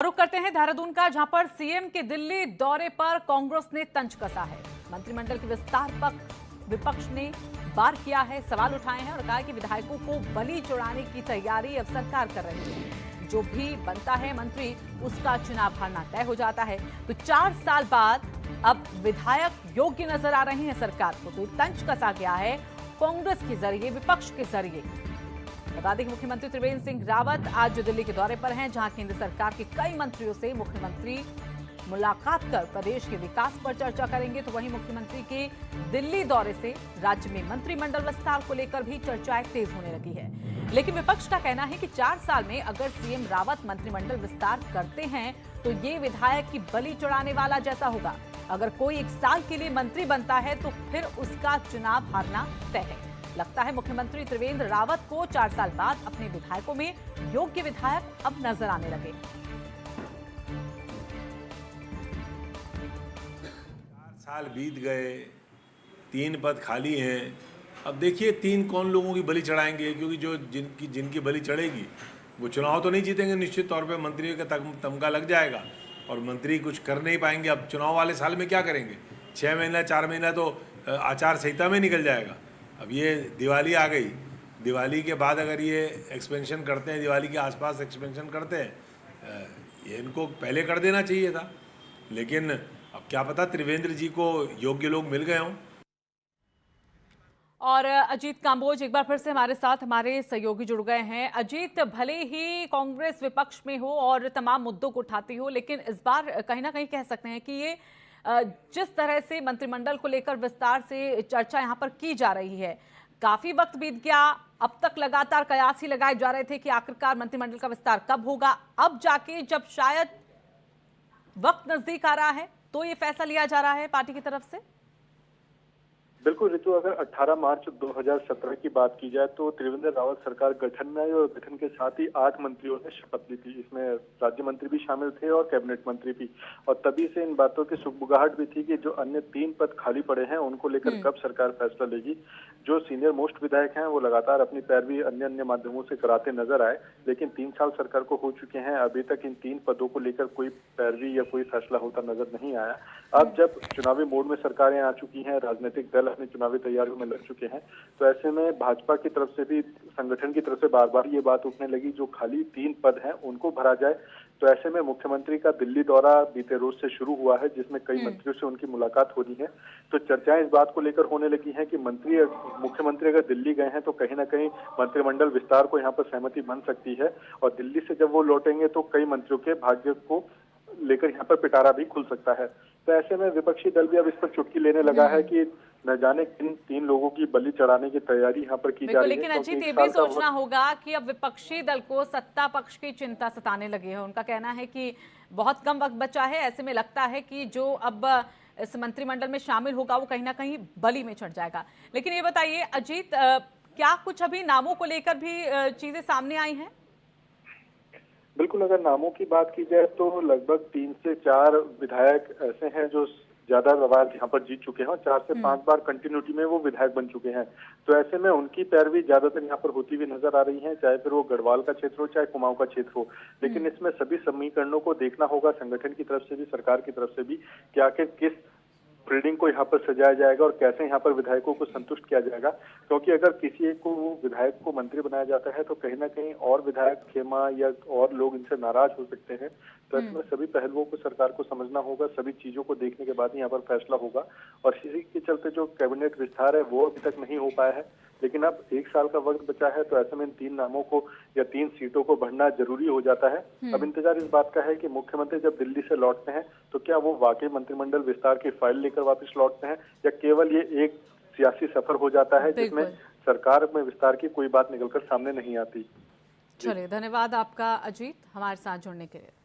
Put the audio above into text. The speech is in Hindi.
रुख करते हैं देहरादून का, जहां पर सीएम के दिल्ली दौरे पर कांग्रेस ने तंज कसा है। मंत्रिमंडल के विस्तार पर विपक्ष ने बार किया है, सवाल उठाए हैं और कहा कि विधायकों को बलि चढ़ाने की तैयारी अब सरकार कर रही है। जो भी बनता है मंत्री, उसका चुनाव हारना तय हो जाता है। तो 4 साल बाद अब विधायक योग्य नजर आ रहे हैं सरकार को। तो तंज कसा गया है कांग्रेस के जरिए, विपक्ष के जरिए। बता दें कि मुख्यमंत्री त्रिवेंद्र सिंह रावत आज दिल्ली के दौरे पर हैं, जहां केंद्र सरकार के कई मंत्रियों से मुख्यमंत्री मुलाकात कर प्रदेश के विकास पर चर्चा करेंगे। तो वहीं मुख्यमंत्री के दिल्ली दौरे से राज्य में मंत्रिमंडल विस्तार को लेकर भी चर्चाएं तेज होने लगी है। लेकिन विपक्ष का कहना है कि 4 साल में अगर सीएम रावत मंत्रिमंडल विस्तार करते हैं तो ये विधायक की बलि चढ़ाने वाला जैसा होगा। अगर कोई 1 साल के लिए मंत्री बनता है तो फिर उसका चुनाव हारना तय है। लगता है मुख्यमंत्री त्रिवेंद्र रावत को 4 साल बाद अपने विधायकों में योग्य विधायक अब नजर आने लगे। 4 साल बीत गए, 3 पद खाली हैं। अब देखिए 3 कौन लोगों की बलि चढ़ाएंगे, क्योंकि जो जिनकी बलि चढ़ेगी वो चुनाव तो नहीं जीतेंगे। निश्चित तौर पे मंत्रियों का तमगा लग जाएगा और मंत्री कुछ कर नहीं पाएंगे। अब चुनाव वाले साल में क्या करेंगे? 6 महीना 4 महीना तो आचार संहिता में निकल जाएगा। अब ये दिवाली आ गई, दिवाली के बाद अगर ये एक्सपेंशन करते हैं, दिवाली के आसपास एक्सपेंशन करते हैं, ये इनको पहले कर देना चाहिए था। लेकिन अब क्या पता त्रिवेंद्र जी को योग्य लोग मिल गए हों। और अजीत कांबोज एक बार फिर से हमारे साथ हमारे सहयोगी जुड़ गए हैं। अजीत, भले ही कांग्रेस विपक्ष में हो और तमाम मुद्दों को उठाती हो, लेकिन इस बार कहीं ना कहीं कह सकते हैं कि ये जिस तरह से मंत्रिमंडल को लेकर विस्तार से चर्चा यहां पर की जा रही है, काफी वक्त बीत गया। अब तक लगातार कयास ही लगाए जा रहे थे कि आखिरकार मंत्रिमंडल का विस्तार कब होगा। अब जाके जब शायद वक्त नजदीक आ रहा है तो ये फैसला लिया जा रहा है पार्टी की तरफ से। बिल्कुल ऋतु, अगर 18 मार्च 2017 की बात की जाए तो त्रिवेंद्र रावत सरकार गठन में आई और गठन के साथ ही 8 मंत्रियों ने शपथ ली थी। इसमें राज्य मंत्री भी शामिल थे और कैबिनेट मंत्री भी। और तभी से इन बातों की सुगबुगाहट भी थी कि जो अन्य 3 पद खाली पड़े हैं उनको लेकर कब सरकार फैसला लेगी। जो सीनियर मोस्ट विधायक हैं वो लगातार अपनी पैरवी अन्य माध्यमों से कराते नजर आए, लेकिन 3 साल सरकार को हो चुके हैं, अभी तक इन 3 पदों को लेकर कोई पैरवी या कोई फैसला होता नजर नहीं आया। अब जब चुनावी मोड में सरकारें आ चुकी हैं, राजनीतिक दल अपनी चुनावी तैयारियों में लग चुके हैं, तो ऐसे में भाजपा की तरफ से भी, संगठन की तरफ से बार बार ये बात उठने लगी जो खाली 3 पद हैं उनको भरा जाए। तो ऐसे में मुख्यमंत्री का दिल्ली दौरा बीते रोज से शुरू हुआ है, जिसमें कई मंत्रियों से उनकी मुलाकात हो रही है। तो चर्चाएं इस बात को लेकर होने लगी हैं कि मुख्यमंत्री अगर दिल्ली गए हैं तो कहीं ना कहीं मंत्रिमंडल विस्तार को यहाँ पर सहमति बन सकती है। और दिल्ली से जब वो लौटेंगे तो कई मंत्रियों के भाग्य को लेकर यहाँ पर पिटारा भी खुल सकता है। तो ऐसे में विपक्षी दल भी अब इस पर चुटकी लेने लगा है कि न जाने किन 3 लोगों की बलि चढ़ाने की तैयारी यहाँ पर की जा रही है। लेकिन अजीत, ये भी सोचना होगा कि अब विपक्षी दल को सत्ता पक्ष की चिंता सताने लगी है। उनका कहना है कि बहुत कम वक्त बचा है, ऐसे में लगता है कि जो अब इस मंत्रिमंडल में शामिल होगा वो कहीं ना कहीं बलि में चढ़ जाएगा। लेकिन ये बताइए अजीत, क्या कुछ अभी नामों को लेकर भी चीजें सामने आई हैं? बिल्कुल, अगर नामों की बात की जाए तो लगभग 3 से 4 विधायक ऐसे हैं जो ज्यादा आवाज यहाँ पर जीत चुके हैं और 4 से 5 बार कंटिन्यूटी में वो विधायक बन चुके हैं। तो ऐसे में उनकी पैरवी ज्यादातर यहाँ पर होती हुई नजर आ रही है, चाहे फिर वो गढ़वाल का क्षेत्र हो चाहे कुमाऊं का क्षेत्र हो। लेकिन इसमें सभी समीकरणों को देखना होगा, संगठन की तरफ से भी, सरकार की तरफ से भी, कि आखिर किस बिल्डिंग को यहाँ पर सजाया जाएगा और कैसे यहाँ पर विधायकों को संतुष्ट किया जाएगा। क्योंकि अगर किसी एक को विधायक को मंत्री बनाया जाता है तो कहीं ना कहीं और विधायक खेमा या और लोग इनसे नाराज हो सकते हैं। तो इसमें सभी पहलुओं को सरकार को समझना होगा, सभी चीजों को देखने के बाद यहाँ पर फैसला होगा। और इसी के चलते जो कैबिनेट विस्तार है वो अभी तक नहीं हो पाया है, लेकिन अब 1 साल का वक्त बचा है। तो ऐसे में इन 3 नामों को या 3 सीटों को भरना जरूरी हो जाता है। अब इंतजार इस बात का है कि मुख्यमंत्री जब दिल्ली से लौटते हैं तो क्या वो वाकई मंत्रिमंडल विस्तार की फाइल लेकर वापस लौटते हैं या केवल ये एक सियासी सफर हो जाता है जिसमें सरकार में विस्तार की कोई बात निकलकर सामने नहीं आती। चलिए, धन्यवाद आपका अजीत, हमारे साथ जुड़ने के लिए।